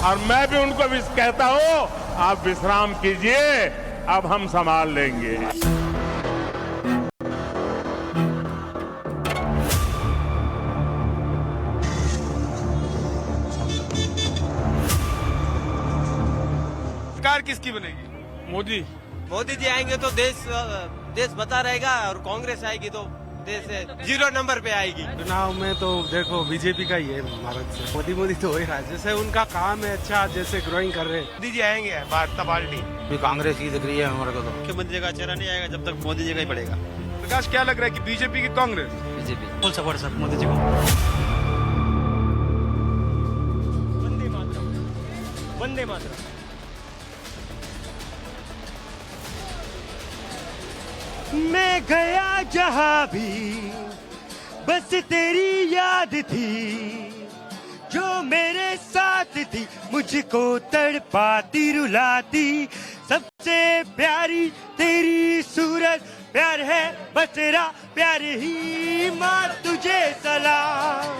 और मैं भी उनको भी कहता हूं, आप विश्राम कीजिए, अब हम संभाल लेंगे। सरकार किसकी बनेगी? मोदी जी आएंगे तो देश बता रहेगा, और कांग्रेस आएगी तो देश 0 नंबर पे आएगी। चुनाव में तो देखो बीजेपी का ही है भारत से। मोदी तो हो ही रहा है, जैसे उनका काम है अच्छा, जैसे ग्रोइंग कर रहे हैं। मोदी जी आएंगे, भाजपा पार्टी। कांग्रेस ही दिख रही है हमारे को तो। मुख्यमंत्री का चेहरा नहीं आएगा जब तक मोदी जी का ही पड़ेगा। प्रकाश, क्या लग रहा है कि बीजेपी की Congress? BJP full support sir Modi ji को। वंदे मातरम। मैं गया जहां भी बस तेरी याद थी, जो मेरे साथ थी मुझको तड़पाती रुलाती। सबसे प्यारी तेरी सूरत, प्यार है बस तेरा प्यार ही। माँ तुझे सलाम,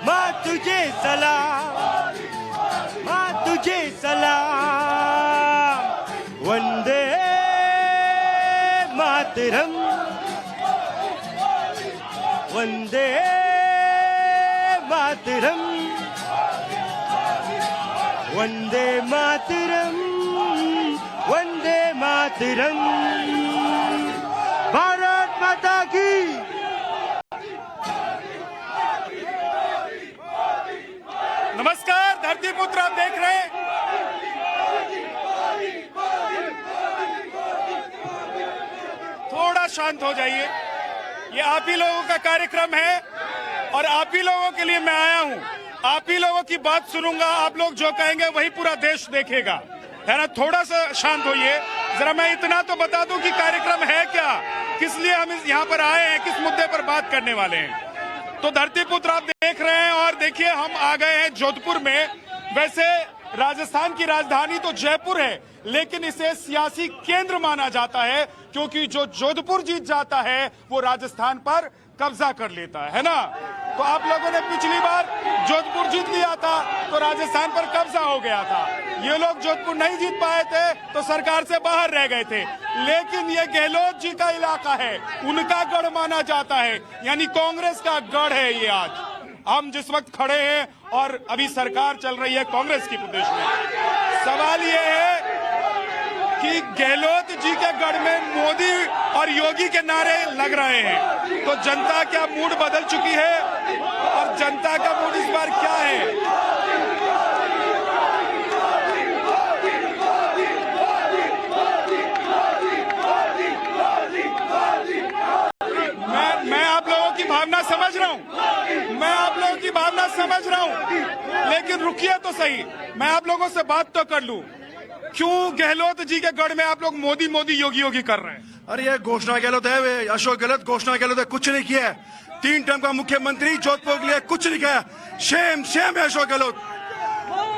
माँ तुझे सलाम, माँ तुझे सलाम। वंदे मातरम, वंदे मातरम, वंदे मातरम, वंदे मातरम। भारत माता की। नमस्कार, धरती पुत्र आप देख रहे हैं। थोड़ा शांत हो जाइए, ये आप ही लोगों का कार्यक्रम है और आप ही लोगों के लिए मैं आया हूं। आप ही लोगों की बात सुनूंगा, आप लोग जो कहेंगे वही पूरा देश देखेगा, है ना। थोड़ा सा शांत होइए। जरा मैं इतना तो बता दूं कि कार्यक्रम है क्या, किस लिए हम यहाँ पर आए हैं, किस मुद्दे पर बात करने वाले हैं। तो धरती पुत्र आप देख रहे हैं और देखिए हम आ गए हैं जोधपुर में। वैसे राजस्थान की राजधानी तो जयपुर है, लेकिन इसे सियासी केंद्र माना जाता है, क्योंकि जो जोधपुर जीत जाता है वो राजस्थान पर कब्जा कर लेता है ना। तो आप लोगों ने पिछली बार जोधपुर जीत लिया था तो राजस्थान पर कब्जा हो गया था। ये लोग जोधपुर नहीं जीत पाए थे तो सरकार से बाहर रह गए थे, लेकिन ये गहलोत जी का इलाका है, उनका गढ़ माना जाता है, यानी कांग्रेस का गढ़ है ये। आज हम जिस वक्त खड़े हैं और अभी सरकार चल रही है कांग्रेस की प्रदेश में। सवाल ये है कि गहलोत जी के गढ़ में मोदी और योगी के नारे लग रहे हैं, तो जनता क्या मूड बदल चुकी है और जनता का मूड इस बार क्या है? मैं आप लोगों की भावना समझ रहा हूं, मैं आप लोगों की भावना समझ रहा हूं, लेकिन रुकिए तो सही, मैं आप लोगों से बात तो कर लूं। क्यों गहलोत जी के गढ़ में आप लोग मोदी मोदी योगी योगी कर रहे हैं? अरे ये घोषणा गहलोत है, वे अशोक गहलोत घोषणा गहलोत है, कुछ नहीं किया है। 3 टर्म का मुख्यमंत्री जोधपुर के लिए कुछ नहीं किया। शेम शेम है अशोक गहलोत।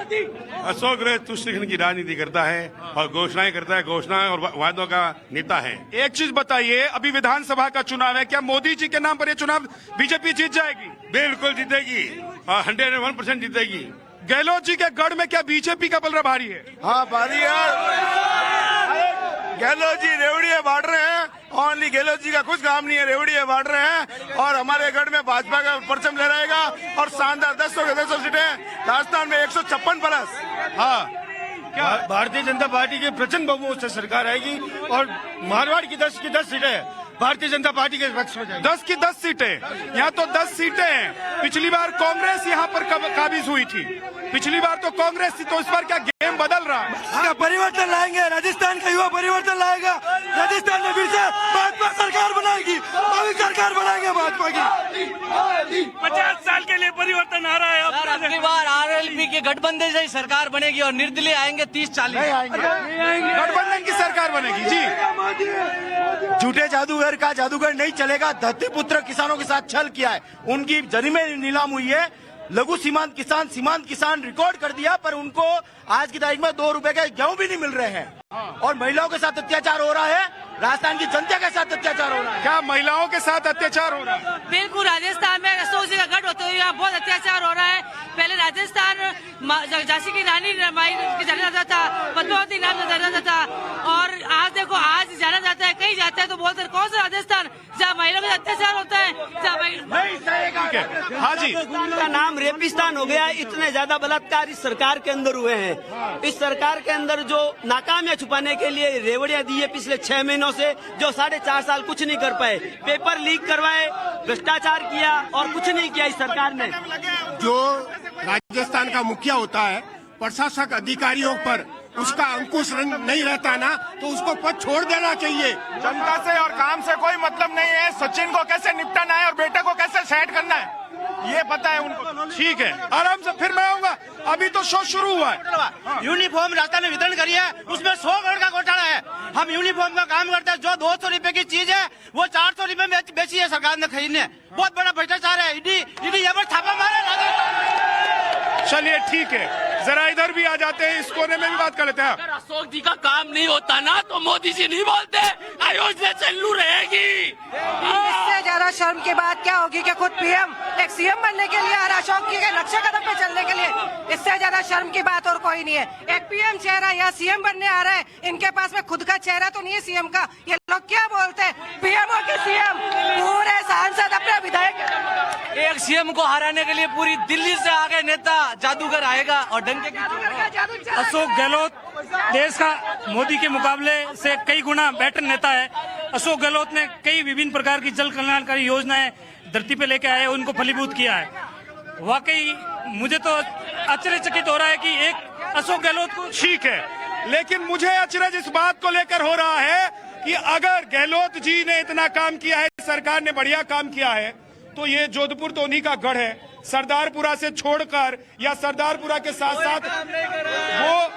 अशोक गहलोत तुष्टिकरण की राजनीति करता है और घोषणाएं करता है, घोषणाएं और वादों का नेता है। एक चीज बताइए, अभी विधानसभा का चुनाव है, क्या मोदी जी के नाम पर ये चुनाव बीजेपी जीत जाएगी? बिल्कुल जीतेगी, 101% जीतेगी। गहलोत जी के गढ़ में क्या बीजेपी का बलरा भारी है? हाँ भारी यार, गहलोत जी रेवड़ियां बांट रहे हैं। ओनली गहलोत जी का कुछ काम नहीं है, रेवड़ियां बांट रहे हैं। और हमारे गढ़ में भाजपा का परचम लहराएगा और शानदार 10 सीटें, राजस्थान में 156 प्लस। हाँ, क्या भारतीय जनता पार्टी के प्रचंड बहुमत से सरकार आएगी और मारवाड़ की 10 सीटें भारतीय जनता पार्टी के पक्ष में जाएगी। 10 की 10 सीटें, यहाँ तो 10 सीटें हैं। पिछली बार कांग्रेस यहाँ पर काबिज हुई थी, पिछली बार तो कांग्रेस थी, तो इस बार क्या गेम बदल रहा है? क्या परिवर्तन लाएंगे? राजस्थान का युवा परिवर्तन लाएगा। राजस्थान में फिर से भाजपा सरकार बनाएगी, भावी सरकार बनाएंगे भाजपा की। 50 साल के लिए परिवर्तन आ रहा है। सर अगली बार आरएलपी के गठबंधन से ही सरकार बनेगी और निर्दलीय आएंगे 30-40। गठबंधन की सरकार बनेगी जी। झूठे जादूगर का जादूगर नहीं चलेगा। धरतीपुत्र किसानों के साथ छल किया है, उनकी जमीनें नीलाम हुई है। लघु सीमांत किसान रिकॉर्ड कर दिया, पर उनको आज की तारीख में 2 रुपए के गेहूं भी नहीं मिल रहे हैं। और महिलाओं के साथ अत्याचार हो रहा है, राजस्थान की जनता के साथ अत्याचार हो रहा है। क्या महिलाओं के साथ अत्याचार हो रहा है? बिल्कुल, राजस्थान में अशोक जी का गढ़ होते हुए यहाँ बहुत अत्याचार हो रहा है। पहले राजस्थान झांसी की रानी माई जाना जाता था, पद्मावती नाम जाना जाता था, और आज देखो आज जाना जाता है, कहीं जाता है तो बोलते हैं कौन सा राजस्थान जहाँ महिलाओं का अत्याचार होता है। हाँ जी, का नाम रेपिस्तान हो गया। इतने ज्यादा बलात्कार इस सरकार के अंदर हुए हैं। इस सरकार के अंदर जो नाकामियां छुपाने के लिए रेवड़ियां दी है पिछले 6 महीनों से, जो 4.5 साल कुछ नहीं कर पाए, पेपर लीक करवाए, भ्रष्टाचार किया और कुछ नहीं किया इस सरकार ने। जो राजस्थान का मुखिया होता है, प्रशासक अधिकारियों पर उसका अंकुश नहीं रहता ना, तो उसको पद छोड़ देना चाहिए। जनता से और काम से कोई मतलब नहीं है। सचिन को कैसे निपटाना है और बेटे को कैसे सेट करना है ये पता है उनको। ठीक है, आराम से फिर मैं आऊंगा। अभी तो शो शुरू हुआ है। यूनिफॉर्म रास्ता ने वितरण करी है, उसमें 100 करोड़ का घोटाला है। हम यूनिफॉर्म का काम करते हैं, जो 200 रुपए की चीज है वो 400 रुपए में बेची है सरकार ने खरीदने। बहुत बड़ा भ्रष्टाचार है। ईडी यहाँ पर छापा मारे। चलिए ठीक है, जरा इधर भी आ जाते हैं, इस कोने में भी बात कर लेते हैं। अगर अशोक जी का काम नहीं होता ना तो मोदी जी नहीं बोलते योजना चालू रहेगी। इससे ज्यादा शर्म की बात क्या होगी कि खुद पीएम एक सीएम बनने के लिए आ रहा, अशोक जी के नक्शे कदम पे चलने के लिए। इससे ज्यादा शर्म की बात और कोई नहीं है। एक पीएम चेहरा या सीएम बनने आ रहा है, इनके पास में खुद का चेहरा तो नहीं है सीएम का। ये लोग क्या बोलते हैं, पीएम हो कि सीएम, पूरे सांसद अपने विधायक। एक सीएम को हराने के लिए पूरी दिल्ली से आगे नेता जादूगर आएगा और डंके की। अशोक गहलोत देश का मोदी के मुकाबले से कई गुना बेटर नेता है। अशोक गहलोत ने कई विभिन्न प्रकार की जल कल्याणकारी योजनाएं धरती पे लेके आए, उनको फलीभूत किया है। वाकई मुझे तो आश्चर्यचकित हो रहा है कि एक अशोक गहलोत को। ठीक है, लेकिन मुझे अचरज इस बात को लेकर हो रहा है कि अगर गहलोत जी ने इतना काम किया है, सरकार ने बढ़िया काम किया है, तो ये जोधपुर तो उन्हीं का गढ़ है। सरदारपुरा से छोड़कर या सरदारपुरा के साथ साथ वो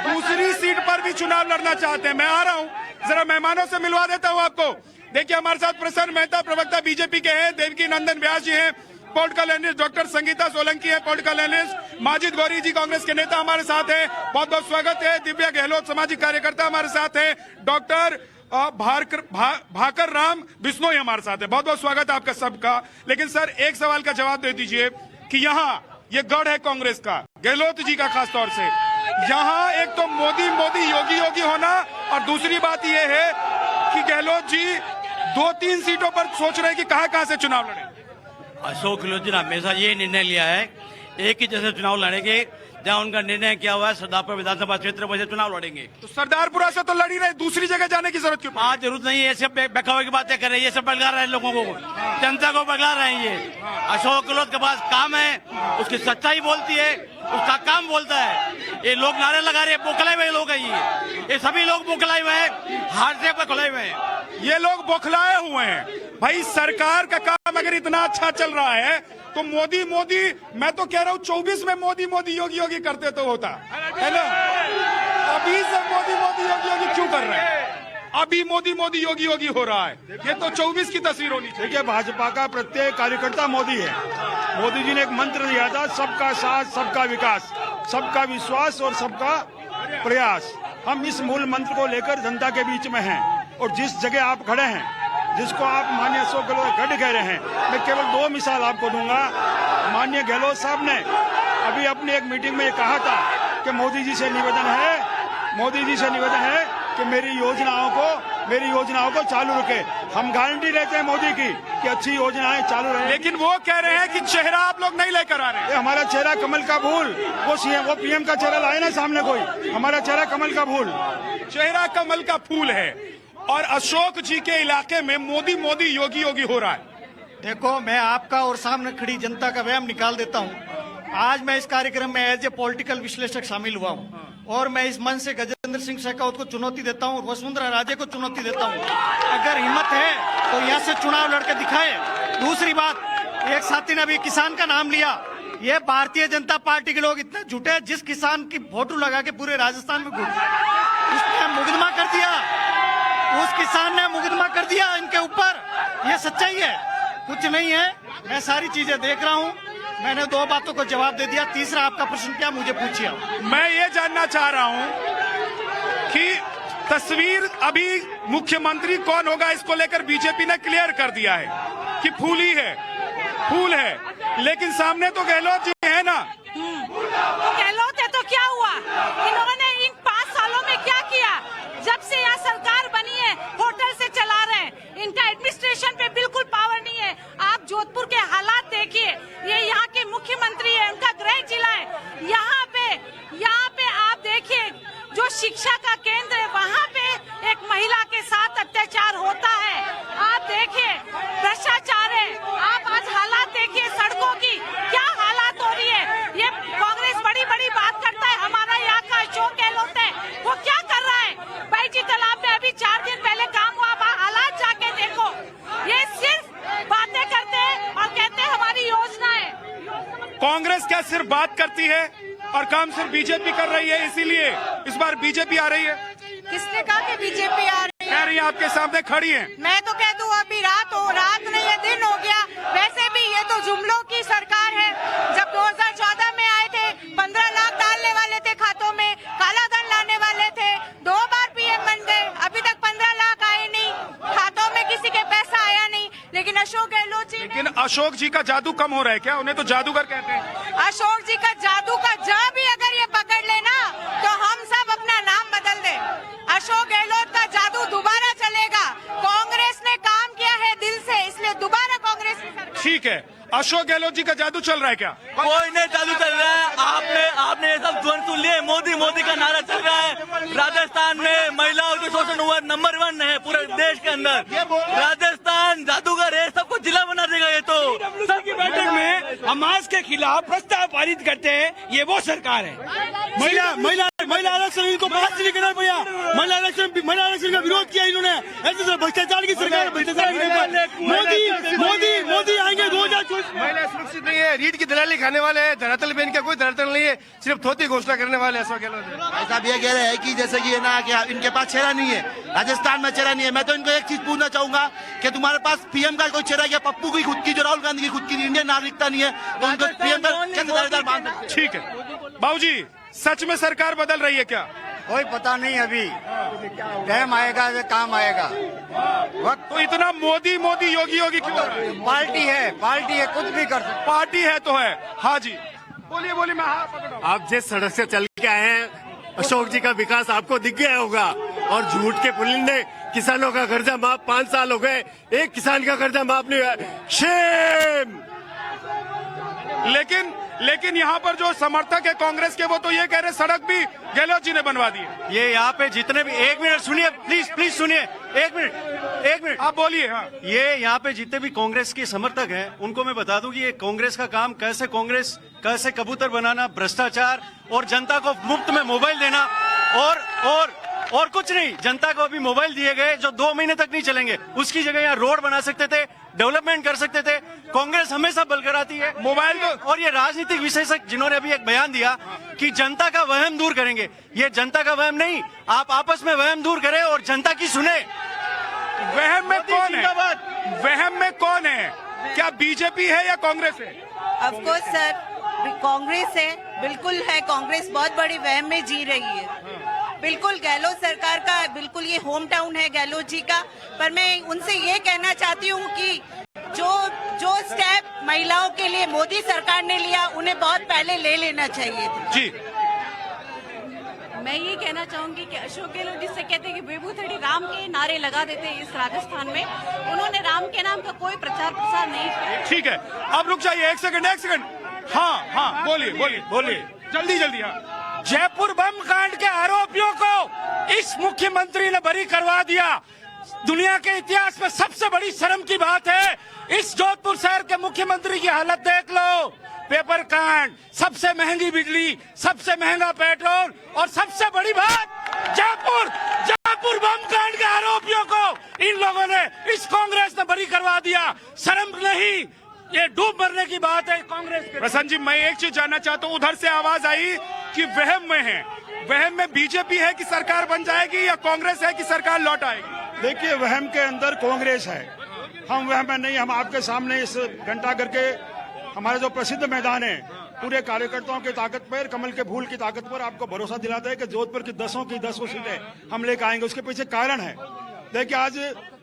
दूसरी सीट पर भी चुनाव लड़ना चाहते हैं। मैं आ रहा हूं, जरा मेहमानों से मिलवा देता हूं आपको। देखिए हमारे साथ प्रसन्न मेहता प्रवक्ता बीजेपी के हैं, देवकी नंदन व्यास जी हैं, political analyst doctor Sangeeta Solanki है, पॉलिटिकल एनालिस्ट माजिद गौरी जी कांग्रेस के नेता हमारे साथ है। बहुत बहुत स्वागत है। दिव्या गहलोत सामाजिक कार्यकर्ता हमारे साथ है। डॉक्टर भाकर राम बिश्नोई हमारे साथ है। बहुत बहुत स्वागत है आपका सबका। लेकिन सर एक सवाल का जवाब दे दीजिए कि यहाँ ये गढ़ है कांग्रेस का, गहलोत जी का खास तौर से, यहाँ एक तो मोदी मोदी योगी योगी होना, और दूसरी बात ये है कि गहलोत जी 2-3 सीटों पर सोच रहे हैं कि कहां से चुनाव लड़े। अशोक गहलोत जी ने हमेशा ये निर्णय लिया है, एक ही जैसे चुनाव लड़ेंगे। जहाँ उनका निर्णय किया हुआ है सरदारपुर विधानसभा क्षेत्र में चुनाव लड़ेंगे। तो सरदारपुरा से तो लड़ ही रहे, दूसरी जगह जाने की जरूरत क्यों? आज जरूरत नहीं है, ये सब बखावे की बातें कर रहे हैं, ये सब बगला रहे हैं लोगों को, जनता को बगला रहे हैं। ये अशोक गहलोत के पास काम है, उसकी सच्चाई बोलती है, उसका काम बोलता है। ये लोग नारे लगा रहे हैं, बोखलाए हुए लोग हैं। ये सभी लोग बोखलाए हुए हैं, हार्ट अटैक पर खुलाए हुए हैं। ये लोग बोखलाए हुए हैं। भाई सरकार का काम अगर इतना अच्छा चल रहा है तो मोदी मोदी, मैं तो कह रहा हूँ 24 में मोदी मोदी योगी योगी करते तो होता है ना। अभी से मोदी मोदी योगी योगी क्यों कर रहे हैं? अभी मोदी मोदी योगी योगी हो रहा है, ये तो 24 की तस्वीर होनी चाहिए। देखिए भाजपा का प्रत्येक कार्यकर्ता मोदी है। मोदी जी ने एक मंत्र दिया था, सबका साथ सबका विकास, सबका विश्वास और सबका प्रयास। हम इस मूल मंत्र को लेकर जनता के बीच में हैं, और जिस जगह आप खड़े हैं, जिसको आप माननीय अशोक गहलोत गढ़ कह रहे हैं, मैं केवल 2 मिसाल आपको दूंगा। माननीय गहलोत साहब ने अभी अपनी एक मीटिंग में कहा था कि मोदी जी से निवेदन है कि मेरी योजनाओं को चालू रखे। हम गारंटी लेते हैं मोदी की कि अच्छी योजनाएं चालू रहे। लेकिन वो कह रहे हैं कि चेहरा आप लोग नहीं लेकर आ रहे हैं। हमारा चेहरा कमल का फूल, वो पीएम का चेहरा लाए ना सामने कोई, हमारा चेहरा कमल का फूल। चेहरा कमल का फूल है, और अशोक जी के इलाके में मोदी मोदी योगी योगी हो रहा है। देखो, मैं आपका और सामने खड़ी जनता का वहम निकाल देता हूँ। आज मैं इस कार्यक्रम में एज ए पॉलिटिकल विश्लेषक शामिल हुआ हूँ, और मैं इस मंच से गजेंद्र सिंह शेखावत को चुनौती देता हूँ, वसुंधरा राजे को चुनौती देता हूँ। अगर हिम्मत है तो यहाँ से चुनाव लड़के दिखाए। दूसरी बात, एक साथी ने अभी किसान का नाम लिया। ये भारतीय जनता पार्टी के लोग इतने झूठे हैं, जिस किसान की फोटो लगा के पूरे राजस्थान में घूम, उसने मुकदमा कर दिया, उस किसान ने मुकदमा कर दिया इनके ऊपर। ये सच्चाई है, कुछ नहीं है। मैं सारी चीजें देख रहा हूँ, मैंने 2 बातों को जवाब दे दिया। तीसरा आपका प्रश्न क्या, मुझे पूछिए। मैं ये जानना चाह रहा हूँ कि तस्वीर अभी मुख्यमंत्री कौन होगा, इसको लेकर बीजेपी ने क्लियर कर दिया है कि फूल है। लेकिन सामने तो गहलोत जी हैं है ना। तो गहलोत है तो क्या हुआ? इन्होंने इन 5 सालों में क्या किया? जब से यहाँ सरकार बनी है होटल से चला रहे हैं, इनका एडमिनिस्ट्रेशन पे बिल्कुल पावर नहीं है। आप जोधपुर के हालात देखिए, ये यहाँ के मुख्यमंत्री है, उनका गृह जिला है। यहाँ पे आप देखिए जो शिक्षा का केंद्र है वहाँ पे एक महिला के साथ अत्याचार होता है। आप देखिए भ्रष्टाचार है। आप आज हालात देखिए सड़कों की, क्या हालात हो रही है। ये कांग्रेस बड़ी बड़ी बात करता है, हमारा यहाँ का अशोक गहलोत है, वो क्या कर रहा है? बैठी तालाब में अभी 4 दिन पहले काम हुआ, हालात जाके देखो। ये सिर्फ बातें करते हैं और कहते हैं हमारी योजना है। कांग्रेस क्या सिर्फ बात करती है और काम सिर्फ बीजेपी कर रही है, इसीलिए इस बार बीजेपी आ रही है। किसने कहा कि बीजेपी आ रही है? कह रही है, आपके सामने खड़ी है। मैं तो कह दूं अभी रात नहीं है, दिन हो गया। वैसे भी ये तो जुमलों की सरकार है। जब 2014 में आए थे 15 लाख डालने वाले थे खातों में, काला धन लाने वाले थे, 2 बार पीएम बन गए, अभी तक 15 लाख आए नहीं, खातों में किसी के पैसा आया नहीं। लेकिन अशोक गहलोत जी, लेकिन अशोक जी का जादू कम हो रहा है क्या? उन्हें तो जादूगर कहते हैं। अशोक जी का जादू का जा भी अगर ये पकड़ लेना तो हम सब अपना नाम बदल दे। अशोक गहलोत का जादू दोबारा चलेगा। कांग्रेस ने काम किया है दिल से, इसलिए दोबारा कांग्रेस की सरकार। ठीक है, अशोक गहलोत जी का जादू चल रहा है क्या? कोई नहीं जादू चल रहा है। आपने ये सब ध्वन सुन लिए। मोदी का नारा चल रहा है। राजस्थान में महिलाओं के शोषण हुआ नंबर 1 है पूरे देश के अंदर। राजस्थान जादूगर है, सबको जिला बना देगा ये तो। की बैठक में हमास के खिलाफ प्रस्ताव पारित करते हैं, ये वो सरकार है। महिला आरक्षण को बात नहीं करना भैया। महिला आरक्षण का विरोध किया इन्होंने। ऐसे भ्रष्टाचार की सरकार, भ्रष्टाचार की मोदी आएंगे 2024। महिला सुरक्षित नहीं है, रीढ़ की दलाली खाने वाले हैं, धरातल पे इनका कोई धरातल नहीं है, सिर्फ थोती घोषणा करने वाले अशोक गहलोत। भाई साहब ये कह रहे हैं कि जैसे कि ना कि इनके पास चेहरा नहीं है, राजस्थान में चेहरा नहीं है। मैं तो इनको एक चीज पूछना चाहूंगा कि तुम्हारे पास पीएम का कोई चेहरा या पप्पू की खुद की, जो राहुल गांधी की खुद की इंडियन नागरिकता नहीं है, तो उनको पीएम का कैसे दावेदार मान सकते हैं? ठीक है बाबूजी, सच में सरकार बदल रही है क्या? कोई पता नहीं, अभी टाइम आएगा, काम आएगा। वक्त तो इतना मोदी योगी क्यों हो रहा है? पार्टी है, कुछ भी कर सकते। पार्टी है तो है। हाँ जी बोलिए, मैं हाथ पकड़ रहा हूं। आप जिस सड़क से चल के आए हैं, अशोक जी का विकास आपको दिख गया होगा। और झूठ के पुलिंदे किसानों का कर्जा माफ 5 साल हो गए, एक किसान का कर्जा माफ नहीं हुआ। शेम। लेकिन यहाँ पर जो समर्थक है कांग्रेस के, वो तो ये कह रहे सड़क भी गहलोत जी ने बनवा दी है। ये यहाँ पे जितने भी, 1 मिनट सुनिए प्लीज सुनिए, 1 मिनट आप बोलिए। हाँ, ये यहाँ पे जितने भी कांग्रेस के समर्थक हैं, उनको मैं बता दूं कि ये कांग्रेस का काम कैसे कबूतर बनाना, भ्रष्टाचार और जनता को मुफ्त में मोबाइल देना और कुछ नहीं। जनता को अभी मोबाइल दिए गए जो 2 महीने तक नहीं चलेंगे, उसकी जगह यहाँ रोड बना सकते थे, डेवलपमेंट कर सकते थे। कांग्रेस हमेशा बल कराती है मोबाइल तो। और ये राजनीतिक विशेषज्ञ जिन्होंने अभी एक बयान दिया कि जनता का वहम दूर करेंगे, ये जनता का वहम नहीं, आप आपस में वहम दूर करें और जनता की सुने। वहम में कौन है? वहम में कौन है? क्या बीजेपी है या कांग्रेस है? ऑफ कोर्स सर, कांग्रेस है, बिल्कुल है। कांग्रेस बहुत बड़ी वहम में जी रही है। बिल्कुल गहलोत सरकार का बिल्कुल ये होम टाउन है गहलोत जी का। पर मैं उनसे ये कहना चाहती हूँ कि जो स्टेप महिलाओं के लिए मोदी सरकार ने लिया, उन्हें बहुत पहले ले लेना चाहिए था। जी मैं ये कहना चाहूंगी कि अशोक गहलोत जिससे कहते हैं कि बेबूथड़ी राम के नारे लगा देते हैं इस राजस्थान में, उन्होंने राम के नाम का कोई प्रचार प्रसार नहीं किया। ठीक है, अब रुक जाइए, एक सेकंड। हाँ बोलिए जल्दी। हाँ, जयपुर बम कांड के आरोपियों को इस मुख्यमंत्री ने बरी करवा दिया। दुनिया के इतिहास में सबसे बड़ी शर्म की बात है। इस जोधपुर शहर के मुख्यमंत्री की हालत देख लो। पेपर कांड, सबसे महंगी बिजली, सबसे महंगा पेट्रोल और सबसे बड़ी बात जयपुर बम कांड के आरोपियों को इन लोगों ने, इस कांग्रेस ने बरी करवा दिया। शर्म नहीं, ये डूब मरने की बात है कांग्रेस के। प्रसन्न जी, मैं एक चीज जानना चाहता हूँ, उधर से आवाज आई कि वहम में है। वहम में बीजेपी है कि सरकार बन जाएगी या कांग्रेस है कि सरकार लौट आएगी? देखिए, वहम के अंदर कांग्रेस है, हम वहम में नहीं। हम आपके सामने इस घंटा करके हमारे जो प्रसिद्ध मैदान है, पूरे कार्यकर्ताओं की ताकत पर, कमल के फूल की ताकत पर आपको भरोसा दिलाता है कि जोधपुर की 10 की 10 सीटें हम लेकर आएंगे। उसके पीछे कारण है। देखिए, आज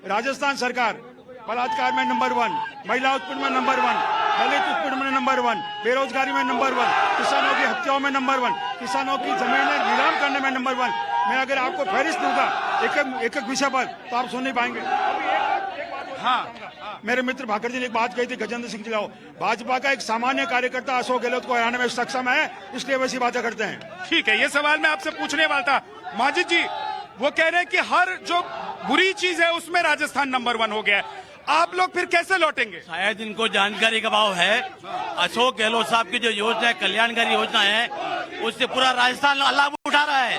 राजस्थान सरकार बलात्कार में नंबर 1, महिला उत्पीड़न में नंबर 1, दलित उत्पीड़न में नंबर नंबर 1, बेरोजगारी में नंबर 1, किसानों की हत्याओं में नंबर 1, किसानों की जमीनें नीलाम करने में नंबर 1। मैं अगर आपको फहरिस्त दूंगा एक विषय पर तो आप सुन नहीं पाएंगे। हाँ, मेरे मित्र भाकर जी ने एक बात कही थी, गजेंद्र सिंह जी लाओ, भाजपा का एक सामान्य कार्यकर्ता अशोक गहलोत को हराने में सक्षम है, इसलिए वैसी बातें करते हैं। ठीक है, ये सवाल मैं आपसे पूछने वाला था। माजिद जी वो कह रहे हैं कि हर जो बुरी चीज है उसमें राजस्थान नंबर 1 हो गया है, आप लोग फिर कैसे लौटेंगे? शायद इनको जानकारी का अभाव है। अशोक गहलोत साहब की जो योजना है, कल्याणकारी योजना है, उससे पूरा राजस्थान लाभ उठा रहा है,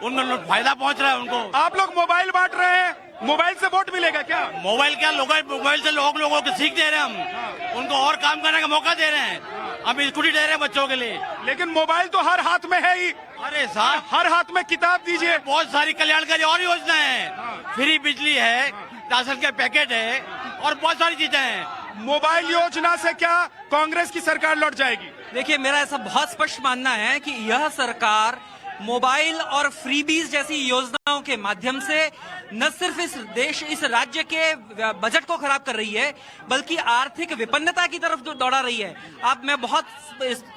उनको फायदा पहुंच रहा है उनको। आप लोग मोबाइल बांट रहे हैं, मोबाइल से वोट मिलेगा क्या? मोबाइल क्या, मोबाइल से लोगों को सीख दे रहे हैं हम, उनको और काम करने का मौका दे रहे हैं, हम स्कूटी दे रहे हैं बच्चों के लिए। लेकिन मोबाइल तो हर हाथ में है ही। अरे साहब, हर हाथ में किताब दीजिए। बहुत सारी कल्याणकारी और योजना है, फ्री बिजली है, राशन के पैकेट है और बहुत सारी चीजें हैं। मोबाइल योजना से क्या कांग्रेस की सरकार लौट जाएगी? देखिए, मेरा ऐसा बहुत स्पष्ट मानना है कि यह सरकार मोबाइल और फ्रीबीज जैसी योजनाओं के माध्यम से न सिर्फ इस राज्य के बजट को खराब कर रही है, बल्कि आर्थिक विपन्नता की तरफ दौड़ा रही है। अब मैं बहुत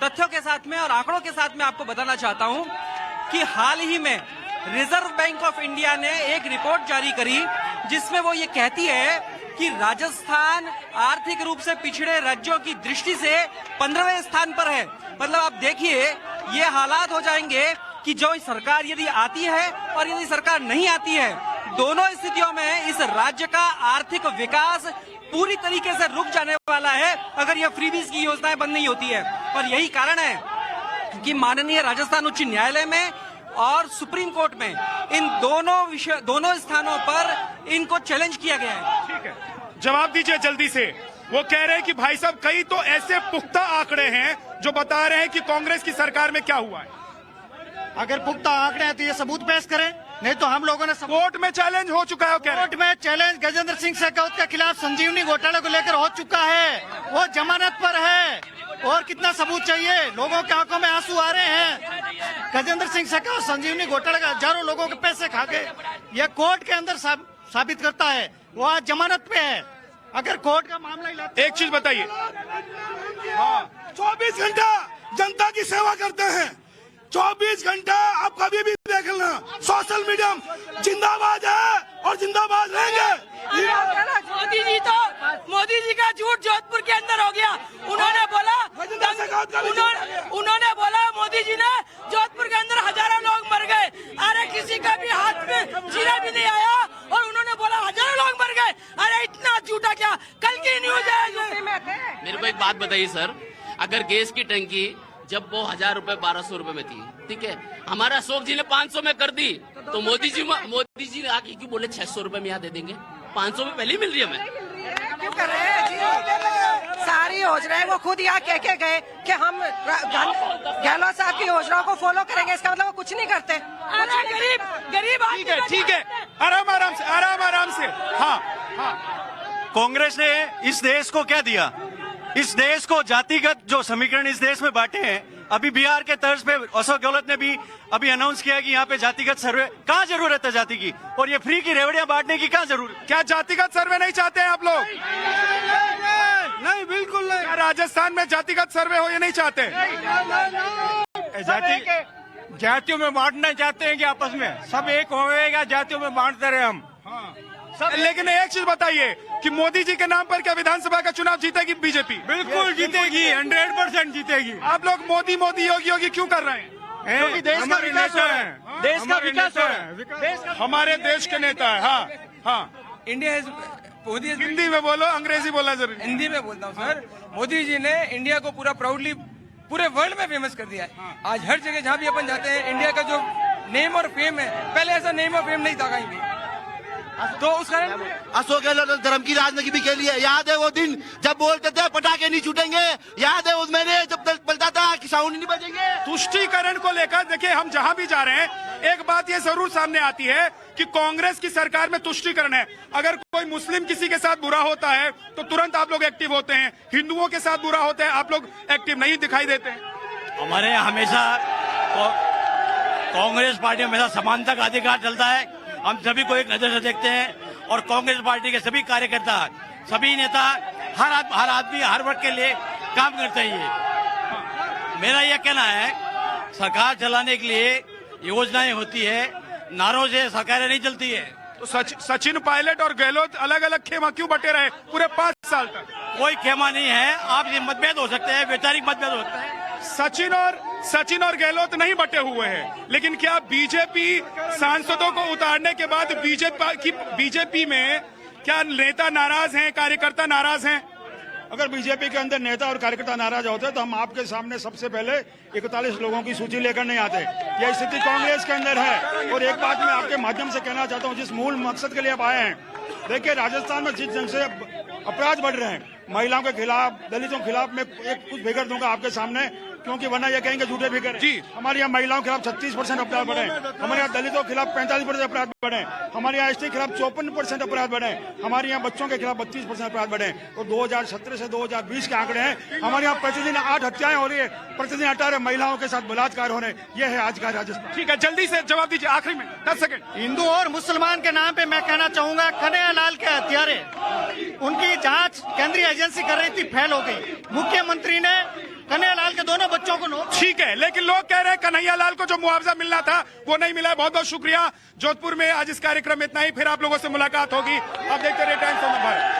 तथ्यों के साथ में और आंकड़ों के साथ में आपको बताना चाहता हूं कि हाल ही में रिजर्व बैंक ऑफ इंडिया ने एक रिपोर्ट जारी करी जिसमें वो ये कहती है कि राजस्थान आर्थिक रूप से पिछड़े राज्यों की दृष्टि से 15वें स्थान पर है। मतलब आप देखिए, ये हालात हो जाएंगे कि जो सरकार यदि आती है और यदि सरकार नहीं आती है, दोनों स्थितियों में इस राज्य का आर्थिक विकास पूरी तरीके से रुक जाने वाला है अगर यह फ्रीबीज की योजनाएं बंद नहीं होती है। और यही कारण है कि माननीय राजस्थान उच्च न्यायालय में और सुप्रीम कोर्ट में इन दोनों स्थानों पर इनको चैलेंज किया गया है। ठीक है, जवाब दीजिए जल्दी से। वो कह रहे हैं कि भाई साहब कई तो ऐसे पुख्ता आंकड़े हैं जो बता रहे हैं कि कांग्रेस की सरकार में क्या हुआ है। अगर पुख्ता आंकड़े हैं तो ये सबूत पेश करें, नहीं तो हम लोगों ने कोर्ट में चैलेंज हो चुका है। कोर्ट में चैलेंज गजेंद्र सिंह शेखावत के खिलाफ संजीवनी घोटाले को लेकर हो चुका है, वो जमानत पर है। और कितना सबूत चाहिए? लोगों के आंखों में आंसू आ रहे हैं। गजेंद्र सिंह शेखावत संजीवनी घोटाले का हजारों लोगों के पैसे खा गए, यह कोर्ट के अंदर साबित करता है। वो आज जमानत पे है। अगर कोर्ट का मामला ही एक चीज बताइए, 24 घंटा जनता की सेवा करते हैं, 24 घंटा आप कभी भी देख लेना, सोशल मीडिया जिंदाबाद है और जिंदाबाद रहेंगे। मोदी जी का झूठ जोधपुर के अंदर हो गया। उन्होंने बोला मोदी जी ने जोधपुर के अंदर हजारों लोग मर गए। अरे किसी का भी हाथ में जीरा भी नहीं आया और उन्होंने बोला हजारों लोग मर गए। अरे इतना झूठा क्या? कल की न्यूज है। मेरे को एक बात बताइए सर, अगर गैस की टंकी जब वो 1000 रुपए 1200 रुपए में थी, ठीक है, हमारा अशोक जी ने 500 में कर दी, तो मोदी जी ने आके क्यों बोले 600 रुपए में यहाँ दे देंगे? 500 में पहले ही मिल रही है हमें। क्यों कर रहे हैं जी? सारी योजनाएं वो खुद यहाँ कह के गए कि हम गहलोत साहब की योजनाओं को फॉलो करेंगे, इसका मतलब वो कुछ नहीं करते। गरीब ठीक है, आराम से। हाँ, कांग्रेस ने इस देश को क्या दिया? इस देश को जातिगत जो समीकरण इस देश में बांटे हैं, अभी बिहार के तर्ज पे अशोक गहलोत ने भी अभी अनाउंस किया कि यहाँ पे जातिगत सर्वे, कहाँ जरूरत है जाति की? और ये फ्री की रेवड़ियां बांटने की कहाँ जरूरत? क्या जातिगत सर्वे नहीं चाहते हैं आप लोग? नहीं, बिल्कुल नहीं। क्या राजस्थान में जातिगत सर्वे हो, ये नहीं चाहते? जातियों में बांटना चाहते हैं कि आपस में सब एक होएगा, जातियों में बांटते रहे हम। लेकिन एक चीज बताइए कि मोदी जी के नाम पर क्या विधानसभा का चुनाव जीतेगी बीजेपी? बिल्कुल जीतेगी, 100% जीतेगी। आप लोग मोदी योगी क्यों कर रहे हैं? क्योंकि देश का विकास हो रहा है, देश का विकास हो रहा है। हमारे देश के नेता है। हाँ, इंडिया हिंदी में बोलो, अंग्रेजी बोलना जरूरी। हिंदी में बोलता हूँ सर। मोदी जी ने इंडिया को पूरा प्राउडली पूरे वर्ल्ड में फेमस कर दिया है। आज हर जगह जहाँ भी अपन जाते हैं, इंडिया का जो नेम और फेम है, पहले ऐसा नेम और फेम नहीं था कहीं भी। तो उस कारण अशोक गहलोत धर्म की राजनीति भी खेली है। याद है वो दिन जब बोलते थे पटाखे नहीं छूटेंगे? याद है उस मैंने जब बोलता था कि साउंड नहीं बजेंगे? तुष्टीकरण को लेकर देखिए, हम जहां भी जा रहे हैं एक बात ये जरूर सामने आती है कि कांग्रेस की सरकार में तुष्टीकरण है। अगर कोई मुस्लिम किसी के साथ बुरा होता है तो तुरंत आप लोग एक्टिव होते हैं, हिंदुओं के साथ बुरा होता है आप लोग एक्टिव नहीं दिखाई देते हैं। हमारे यहाँ हमेशा कांग्रेस पार्टी में हमेशा समानता का अधिकार चलता है। हम सभी को एक नजर से देखते हैं और कांग्रेस पार्टी के सभी कार्यकर्ता, सभी नेता, हर आदमी, हर वर्ग के लिए काम करते हैं ये। मेरा यह कहना है, सरकार चलाने के लिए योजनाएं होती है, नारों से सरकारें नहीं चलती है। तो सचिन पायलट और गहलोत अलग अलग खेमा क्यों बटे रहे पूरे 5 साल तक? कोई खेमा नहीं है, आप ये मतभेद हो सकते हैं, वैचारिक मतभेद हो सकता है। सचिन और गहलोत नहीं बटे हुए हैं, लेकिन क्या बीजेपी सांसदों को उतारने के बाद बीजेपी में क्या नेता नाराज हैं, कार्यकर्ता नाराज हैं? अगर बीजेपी के अंदर नेता और कार्यकर्ता नाराज होते तो हम आपके सामने सबसे पहले 41 लोगों की सूची लेकर नहीं आते। यह स्थिति कांग्रेस के अंदर है। और एक बात मैं आपके माध्यम से कहना चाहता हूं, जिस मूल मकसद के लिए आप आए हैं, देखिए राजस्थान में जिस ढंग से अपराध बढ़ रहे हैं, महिलाओं के खिलाफ, दलितों के खिलाफ, मैं एक कुछ फिगर दूंगा आपके सामने, क्योंकि वरना ये कहेंगे झूठे फिगर जी। हमारे यहाँ महिलाओं के खिलाफ 36% अपराध बढ़े, हमारे यहाँ दलितों के खिलाफ 45% अपराध बढ़े, हमारे यहाँ एसटी के खिलाफ 54% अपराध बढ़े, हमारे यहाँ बच्चों के खिलाफ 32% अपराध बढ़े। और 2017 से 2020 के आंकड़े हैं, हमारे यहाँ प्रतिदिन 8 हत्याएं हो रही है, प्रतिदिन 18 महिलाओं के साथ बलात्कार हो रहे हैं। यह है आज का राजस्थान। ठीक है, जल्दी से जवाब दीजिए, आखिरी में 10 सेकंड। हिंदू और मुसलमान के नाम पे मैं कहना चाहूंगा, कन्हैयालाल के हत्यारे, उनकी जांच केंद्रीय एजेंसी कर रही थी, फेल हो गई। मुख्यमंत्री ने कन्हैयालाल के दोनों बच्चों को ठीक है, लेकिन लोग कह रहे हैं कन्हैयालाल को जो मुआवजा मिलना था वो नहीं मिला। बहुत बहुत शुक्रिया। जोधपुर में आज इस कार्यक्रम में इतना ही, फिर आप लोगों से मुलाकात होगी। आप देखते रहिए टाइम्स ऑफ भारत।